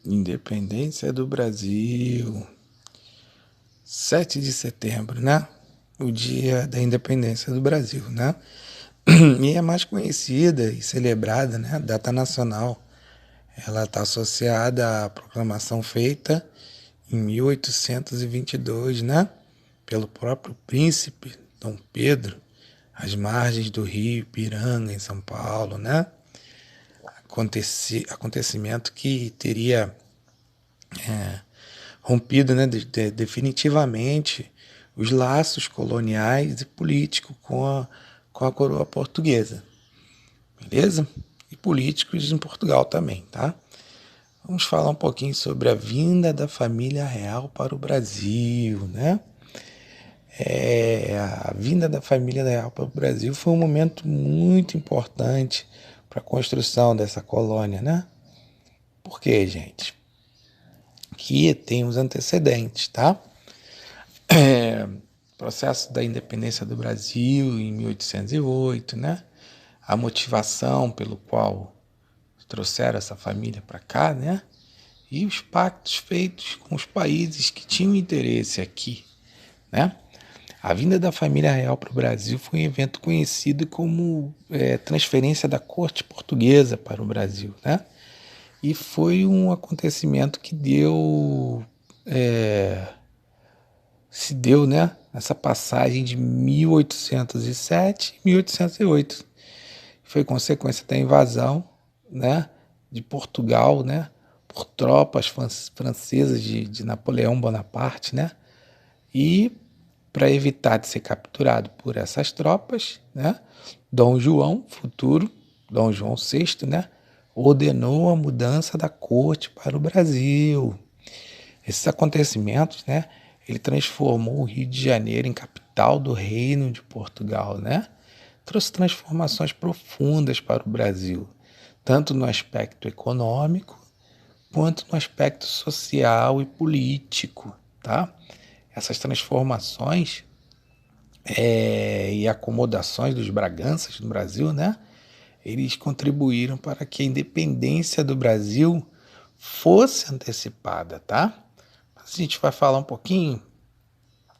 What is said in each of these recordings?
Independência do Brasil. 7 de setembro, né? O dia da independência do Brasil, né? E é mais conhecida e celebrada, né? A data nacional. Ela está associada à proclamação feita em 1822, né? Pelo próprio príncipe Dom Pedro, às margens do rio Ipiranga, em São Paulo, né? Acontecimento que teria rompido, né, definitivamente os laços coloniais e políticos com a coroa portuguesa, beleza? E políticos em Portugal também, tá? Vamos falar um pouquinho sobre a vinda da família real para o Brasil, né? A vinda da família real para o Brasil foi um momento muito importante para a construção dessa colônia, né? Por quê, gente? Que tem os antecedentes, tá? Processo da independência do Brasil em 1808, né? A motivação pelo qual trouxeram essa família para cá, né? E os pactos feitos com os países que tinham interesse aqui, né? A vinda da família real para o Brasil foi um evento conhecido como transferência da corte portuguesa para o Brasil, né? E foi um acontecimento que se deu, né, nessa passagem de 1807 e 1808. Foi consequência da invasão, né, de Portugal, né, por tropas francesas de Napoleão Bonaparte, né, e para evitar de ser capturado por essas tropas, né, Dom João, futuro Dom João VI, né, ordenou a mudança da corte para o Brasil. Esses acontecimentos, né, ele transformou o Rio de Janeiro em capital do Reino de Portugal, né? Trouxe transformações profundas para o Brasil, tanto no aspecto econômico quanto no aspecto social e político, tá? Essas transformações e acomodações dos Braganças no Brasil, né? Eles contribuíram para que a independência do Brasil fosse antecipada, tá? A gente vai falar um pouquinho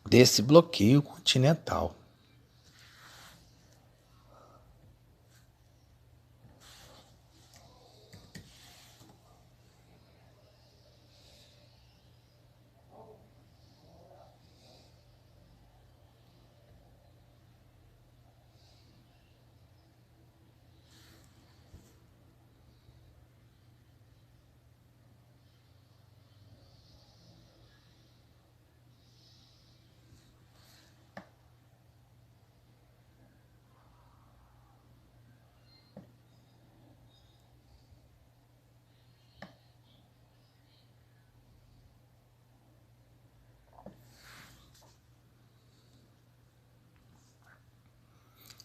desse bloqueio continental.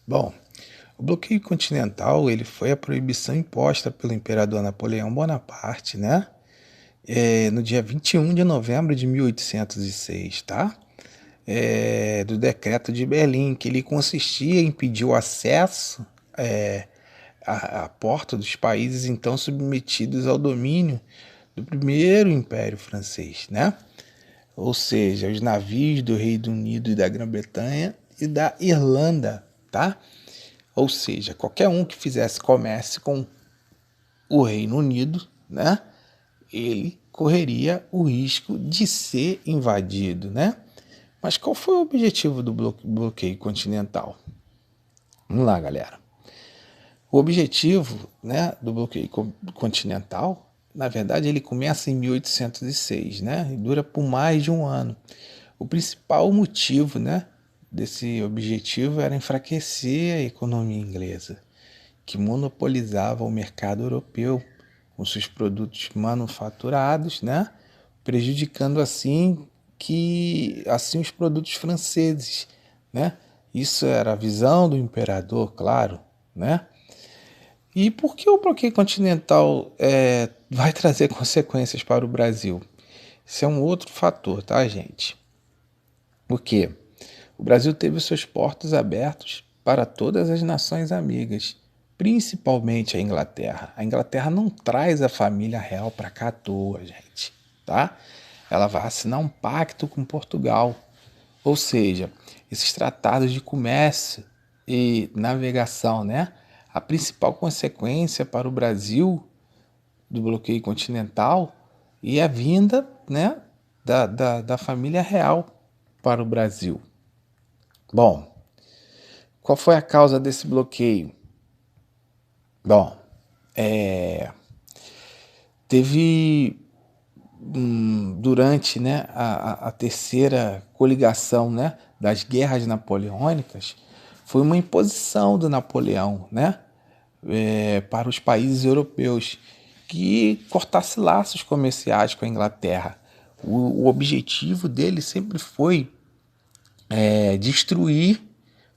Bom, o bloqueio continental ele foi a proibição imposta pelo imperador Napoleão Bonaparte, né? No dia 21 de novembro de 1806, tá? Do Decreto de Berlim, que ele consistia em impedir o acesso à porta dos países então submetidos ao domínio do primeiro Império Francês, né? Ou seja, os navios do Reino Unido e da Grã-Bretanha e da Irlanda, tá? Ou seja, qualquer um que fizesse comércio com o Reino Unido, né? Ele correria o risco de ser invadido, né? Mas qual foi o objetivo do bloqueio continental? Vamos lá, galera. O objetivo, né, do bloqueio continental, na verdade, ele começa em 1806, né, e dura por mais de um ano. O principal motivo, né, desse objetivo era enfraquecer a economia inglesa, que monopolizava o mercado europeu com seus produtos manufaturados, né, prejudicando assim os produtos franceses, né? Isso era a visão do imperador, claro, né? E por que o bloqueio continental vai trazer consequências para o Brasil? Isso é um outro fator, tá, gente? Por quê? O Brasil teve seus portos abertos para todas as nações amigas, principalmente a Inglaterra. A Inglaterra não traz a família real para cá à toa, gente, tá? Ela vai assinar um pacto com Portugal, ou seja, esses tratados de comércio e navegação, né? A principal consequência para o Brasil do bloqueio continental e a vinda, né, da família real para o Brasil. Bom, qual foi a causa desse bloqueio? Bom, teve durante, né, a terceira coligação, né, das guerras napoleônicas, foi uma imposição do Napoleão, né, para os países europeus que cortasse laços comerciais com a Inglaterra. O objetivo dele sempre foi destruir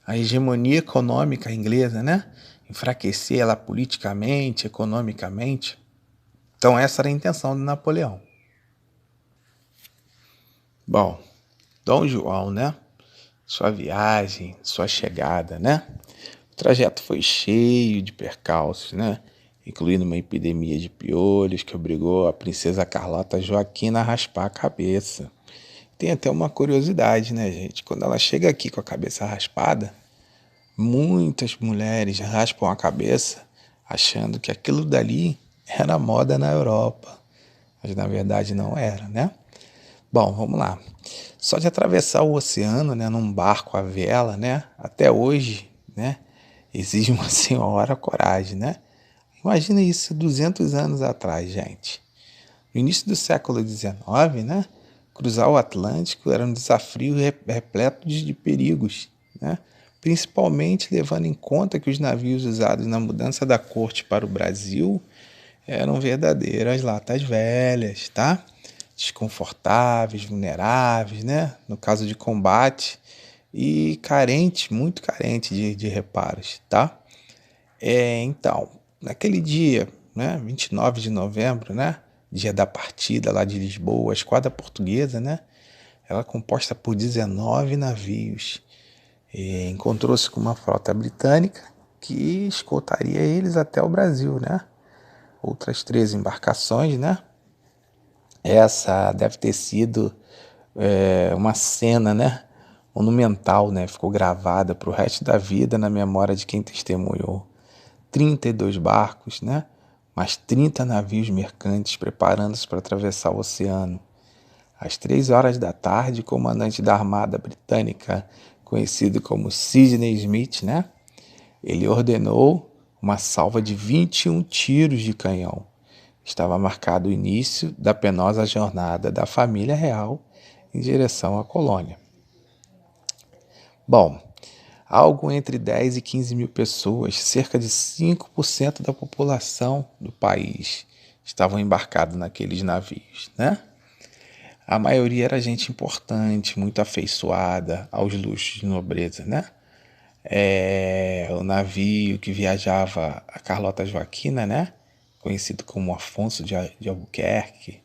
a hegemonia econômica inglesa, né? Enfraquecer ela politicamente, economicamente. Então essa era a intenção de Napoleão. Bom, Dom João, né? Sua viagem, sua chegada, né? O trajeto foi cheio de percalços, né? Incluindo uma epidemia de piolhos que obrigou a princesa Carlota Joaquina a raspar a cabeça. Tem até uma curiosidade, né, gente? Quando ela chega aqui com a cabeça raspada, muitas mulheres raspam a cabeça achando que aquilo dali era moda na Europa. Mas na verdade não era, né? Bom, vamos lá. Só de atravessar o oceano, né, num barco à vela, né, até hoje, né, exige uma senhora coragem, né? Imagina isso 200 anos atrás, gente. No início do século XIX, né, cruzar o Atlântico era um desafio repleto de perigos, né? Principalmente levando em conta que os navios usados na mudança da corte para o Brasil eram verdadeiras latas velhas, tá? Desconfortáveis, vulneráveis, né? No caso de combate, e carente, muito carente de reparos, tá? Então, naquele dia, né, 29 de novembro, né, dia da partida lá de Lisboa, a esquadra portuguesa, né, ela é composta por 19 navios. Encontrou-se com uma frota britânica que escoltaria eles até o Brasil, né? Outras 13 embarcações, né? Essa deve ter sido uma cena, né, monumental, né? Ficou gravada para o resto da vida na memória de quem testemunhou. 32 barcos, né? Mais 30 navios mercantes preparando-se para atravessar o oceano. Às 3 horas da tarde, o comandante da Armada Britânica, conhecido como Sidney Smith, né? Ele ordenou uma salva de 21 tiros de canhão. Estava marcado o início da penosa jornada da família real em direção à colônia. Bom, algo entre 10 e 15 mil pessoas, cerca de 5% da população do país, estavam embarcados naqueles navios, né? A maioria era gente importante, muito afeiçoada aos luxos de nobreza, né? O navio que viajava a Carlota Joaquina, né? Conhecido como Afonso de Albuquerque,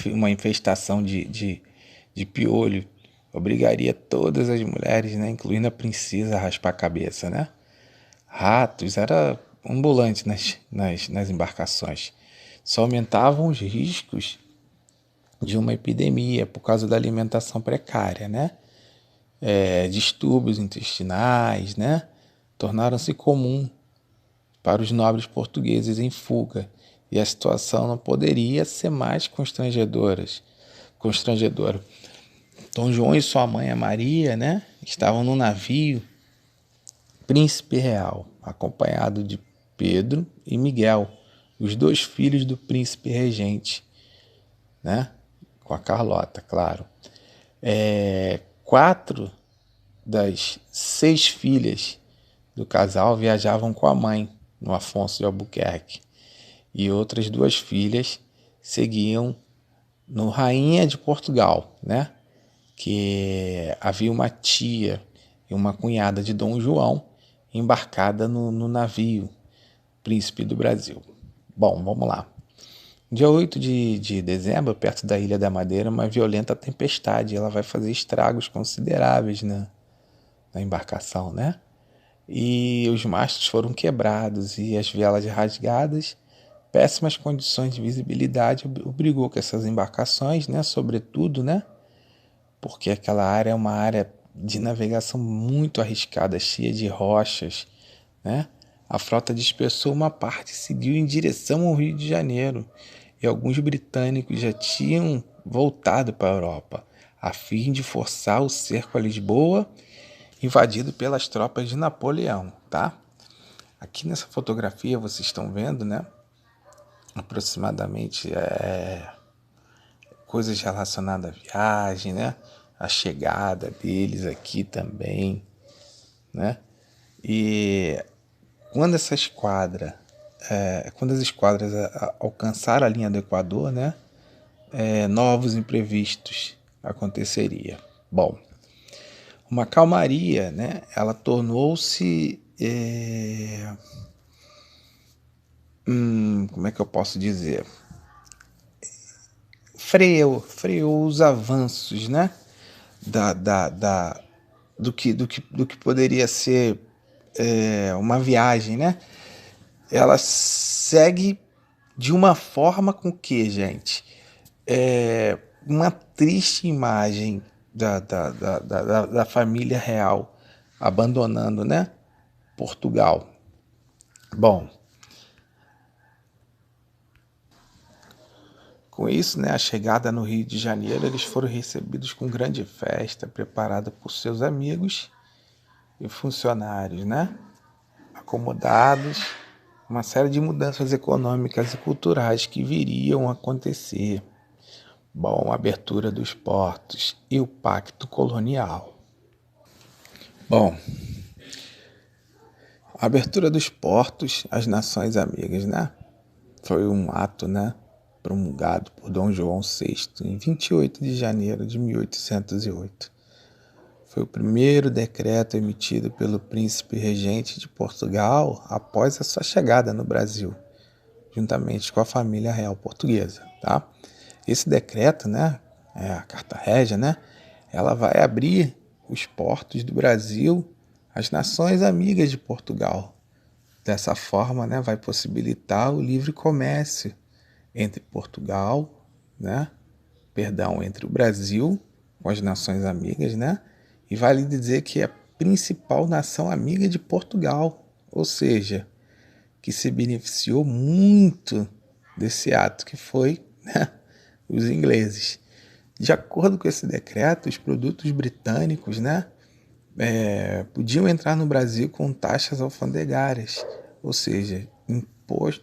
uma infestação de piolho obrigaria todas as mulheres, né, incluindo a princesa, a raspar a cabeça, né? Ratos era ambulante nas embarcações. Só aumentavam os riscos de uma epidemia por causa da alimentação precária, né? Distúrbios intestinais, né? Tornaram-se comum para os nobres portugueses em fuga, e a situação não poderia ser mais constrangedora. Dom João e sua mãe, a Maria, né, estavam no navio Príncipe Real, acompanhado de Pedro e Miguel, os 2 filhos do príncipe regente, né, com a Carlota, claro. 4 das 6 filhas do casal viajavam com a mãe, no Afonso de Albuquerque, e outras 2 filhas seguiam no Rainha de Portugal, né? Que havia uma tia e uma cunhada de Dom João embarcada no navio Príncipe do Brasil. Bom, vamos lá. Dia 8 de dezembro, perto da Ilha da Madeira, uma violenta tempestade. Ela vai fazer estragos consideráveis na embarcação, né? e os mastros foram quebrados e as velas rasgadas. Péssimas condições de visibilidade obrigou que essas embarcações, né, sobretudo, né, porque aquela área é uma área de navegação muito arriscada, cheia de rochas, né? A frota dispersou uma parte e seguiu em direção ao Rio de Janeiro, e alguns britânicos já tinham voltado para a Europa, a fim de forçar o cerco a Lisboa, invadido pelas tropas de Napoleão, tá? Aqui nessa fotografia vocês estão vendo, né? Aproximadamente coisas relacionadas à viagem, né? A chegada deles aqui também, né? E quando essa esquadra, quando as esquadras alcançaram a linha do Equador, né? Novos imprevistos aconteceria. Bom, uma calmaria, né? Ela tornou-se, como é que eu posso dizer? Freou os avanços, né? Do que poderia ser uma viagem, né? Ela segue de uma forma com que, gente, uma triste imagem da família real abandonando, né, Portugal. Bom, com isso, né, a chegada no Rio de Janeiro, eles foram recebidos com grande festa, preparada por seus amigos e funcionários, né, acomodados, uma série de mudanças econômicas e culturais que viriam a acontecer. Bom, a abertura dos portos e o pacto colonial. Bom, a abertura dos portos às nações amigas, né? Foi um ato, né, promulgado por Dom João VI em 28 de janeiro de 1808. Foi o primeiro decreto emitido pelo príncipe regente de Portugal após a sua chegada no Brasil, juntamente com a família real portuguesa, tá? Esse decreto, né, a Carta Régia, né, ela vai abrir os portos do Brasil às nações amigas de Portugal. Dessa forma, né, vai possibilitar o livre comércio entre Portugal, né, entre o Brasil com as nações amigas, né, e vale dizer que é a principal nação amiga de Portugal, ou seja, que se beneficiou muito desse ato que foi, né, os ingleses. De acordo com esse decreto, os produtos britânicos, né, podiam entrar no Brasil com taxas alfandegárias, ou seja,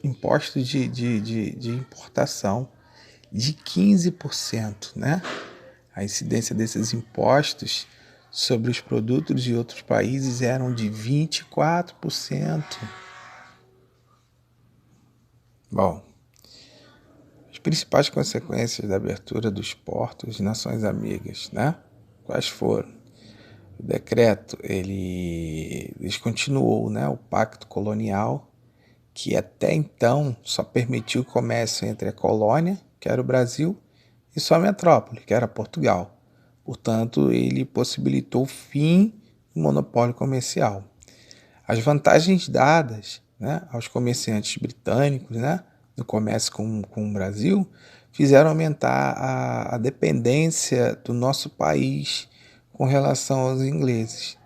impostos de importação de 15%, né? A incidência desses impostos sobre os produtos de outros países eram de 24%. Bom, as principais consequências da abertura dos portos de nações amigas, né? Quais foram? O decreto ele descontinuou, né, o pacto colonial, que até então só permitiu o comércio entre a colônia, que era o Brasil, e sua metrópole, que era Portugal. Portanto, ele possibilitou o fim do monopólio comercial. As vantagens dadas, né, aos comerciantes britânicos, né, no comércio com o Brasil fizeram aumentar a dependência do nosso país com relação aos ingleses.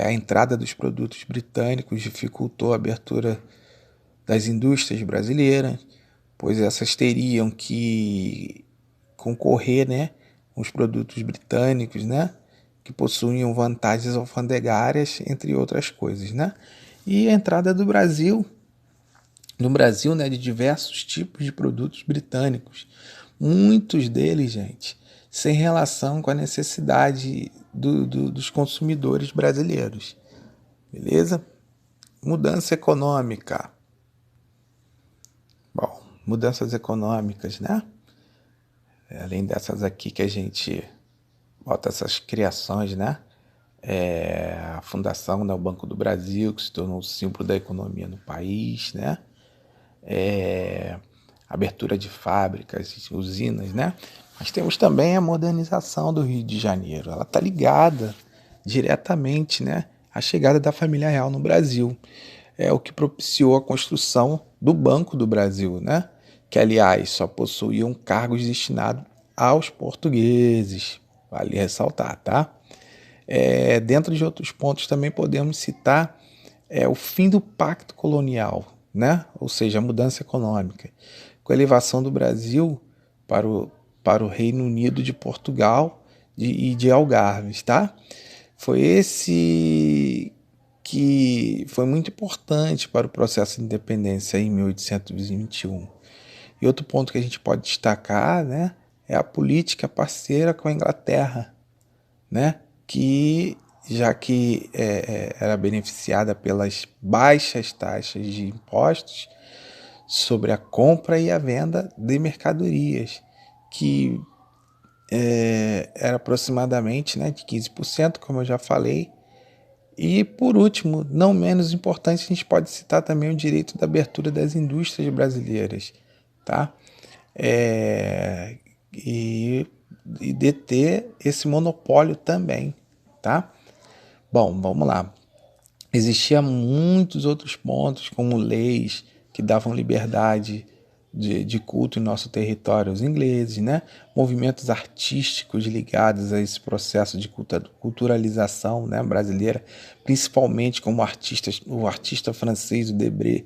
A entrada dos produtos britânicos dificultou a abertura das indústrias brasileiras, pois essas teriam que concorrer, né, com os produtos britânicos, né, que possuíam vantagens alfandegárias, entre outras coisas, né? E a entrada do Brasil, no Brasil, né, de diversos tipos de produtos britânicos, muitos deles, gente, sem relação com a necessidade dos consumidores brasileiros, beleza? Mudança econômica. Bom, mudanças econômicas, né? Além dessas aqui que a gente bota essas criações, né? A fundação, né, o Banco do Brasil, que se tornou o símbolo da economia no país, né? Abertura de fábricas, usinas, né? Mas temos também a modernização do Rio de Janeiro. Ela está ligada diretamente, né, a chegada da família real no Brasil. É o que propiciou a construção do Banco do Brasil, né? Que, aliás, só possuíam cargos destinados aos portugueses, vale ressaltar, tá? Dentro de outros pontos também podemos citar o fim do pacto colonial, né? Ou seja, a mudança econômica, com a elevação do Brasil para o Reino Unido de Portugal e de Algarves, tá? Foi esse que foi muito importante para o processo de independência em 1821. E outro ponto que a gente pode destacar, né, é a política parceira com a Inglaterra, né, que já que era beneficiada pelas baixas taxas de impostos sobre a compra e a venda de mercadorias, que era aproximadamente, né, de 15%, como eu já falei. E, por último, não menos importante, a gente pode citar também o direito da abertura das indústrias brasileiras, tá? É, e, e deter esse monopólio também, tá? Bom, vamos lá. Existiam muitos outros pontos, como leis que davam liberdade de culto em nosso território aos ingleses, né? Movimentos artísticos ligados a esse processo de culturalização, né, brasileira, principalmente como o artista francês, o Debré,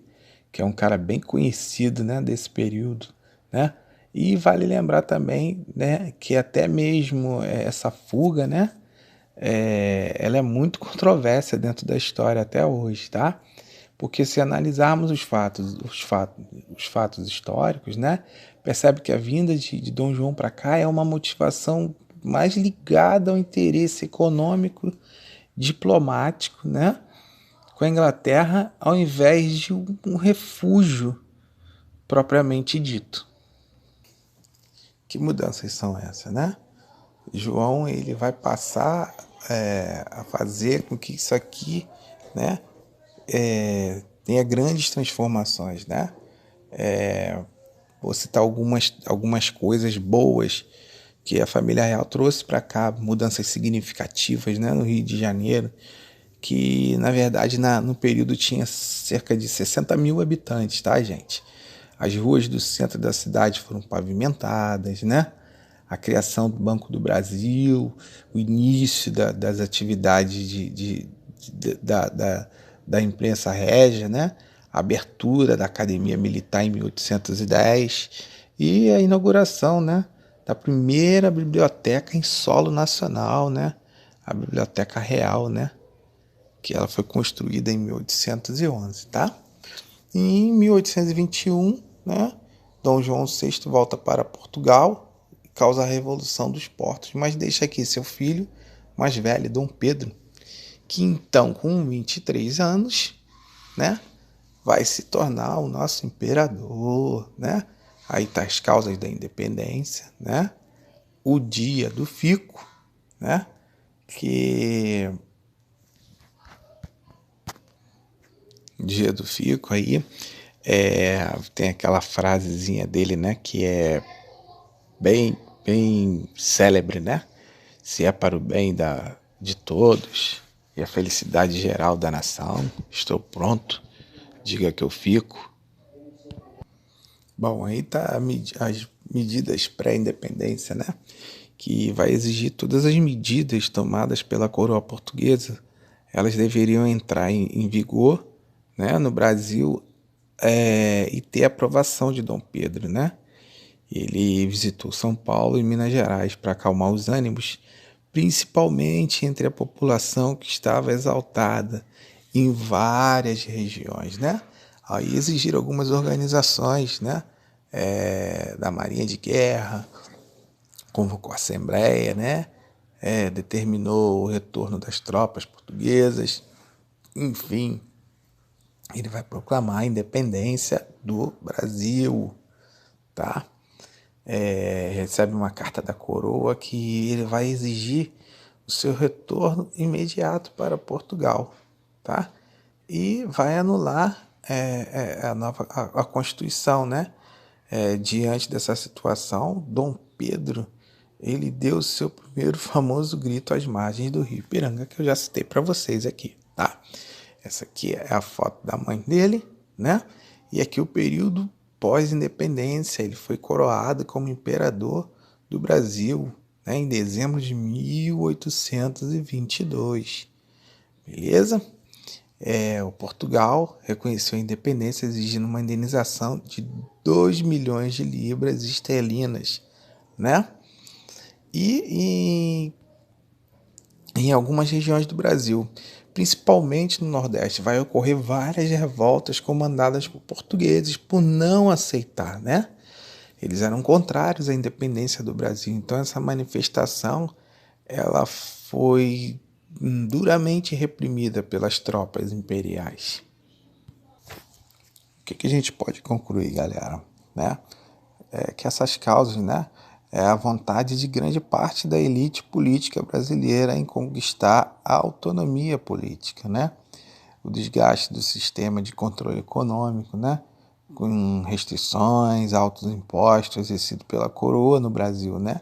que é um cara bem conhecido, né, desse período, né? E vale lembrar também, né, que até mesmo essa fuga, né, ela é muito controversa dentro da história até hoje, tá? Porque se analisarmos os fatos históricos, né, percebe que a vinda de Dom João para cá é uma motivação mais ligada ao interesse econômico, diplomático, né, com a Inglaterra, ao invés de um refúgio propriamente dito. Que mudanças são essas, né? João, ele vai passar a fazer com que isso aqui, né, tenha grandes transformações, né? Vou citar algumas coisas boas que a família real trouxe para cá, mudanças significativas, né, no Rio de Janeiro, que na verdade no período tinha cerca de 60 mil habitantes, tá, gente? As ruas do centro da cidade foram pavimentadas, né? A criação do Banco do Brasil, o início das atividades da imprensa régia, né? A abertura da Academia Militar em 1810 e a inauguração, né, da primeira biblioteca em solo nacional, né? A Biblioteca Real, né? Que ela foi construída em 1811, tá? E em 1821, né, Dom João VI volta para Portugal e causa a Revolução dos Portos, mas deixa aqui seu filho mais velho, Dom Pedro, que então, com 23 anos, né, vai se tornar o nosso imperador, né? Aí tá as causas da independência, né? O dia do fico, né? Que dia do fico aí tem aquela frasezinha dele, né? Que é bem célebre, né? Se é para o bem de todos e a felicidade geral da nação, estou pronto, diga que eu fico. Bom, aí tá as medidas pré-independência, né? Que vai exigir todas as medidas tomadas pela coroa portuguesa, elas deveriam entrar em vigor, né, no Brasil e ter aprovação de Dom Pedro, né? Ele visitou São Paulo e Minas Gerais para acalmar os ânimos, principalmente entre a população que estava exaltada em várias regiões, né? Aí exigiram algumas organizações, né, da Marinha de Guerra, convocou a Assembleia, né, determinou o retorno das tropas portuguesas, enfim, ele vai proclamar a independência do Brasil, tá? Recebe uma carta da coroa que ele vai exigir o seu retorno imediato para Portugal, tá? E vai anular a Constituição, né? Diante dessa situação, Dom Pedro, ele deu o seu primeiro famoso grito às margens do Rio Ipiranga, que eu já citei para vocês aqui. tá? Essa aqui é a foto da mãe dele, né? E aqui o período pós-independência, ele foi coroado como imperador do Brasil, né, em dezembro de 1822, beleza? O Portugal reconheceu a independência exigindo uma indenização de 2 milhões de libras esterlinas, né? E em algumas regiões do Brasil, principalmente no Nordeste, vai ocorrer várias revoltas comandadas por portugueses por não aceitar, né? Eles eram contrários à independência do Brasil. Então essa manifestação ela foi duramente reprimida pelas tropas imperiais. O que a gente pode concluir, galera? Né? Que essas causas, né, é a vontade de grande parte da elite política brasileira em conquistar a autonomia política, né? O desgaste do sistema de controle econômico, né, com restrições, altos impostos exercidos pela coroa no Brasil, né?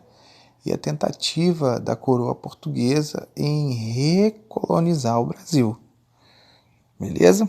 E a tentativa da coroa portuguesa em recolonizar o Brasil. Beleza?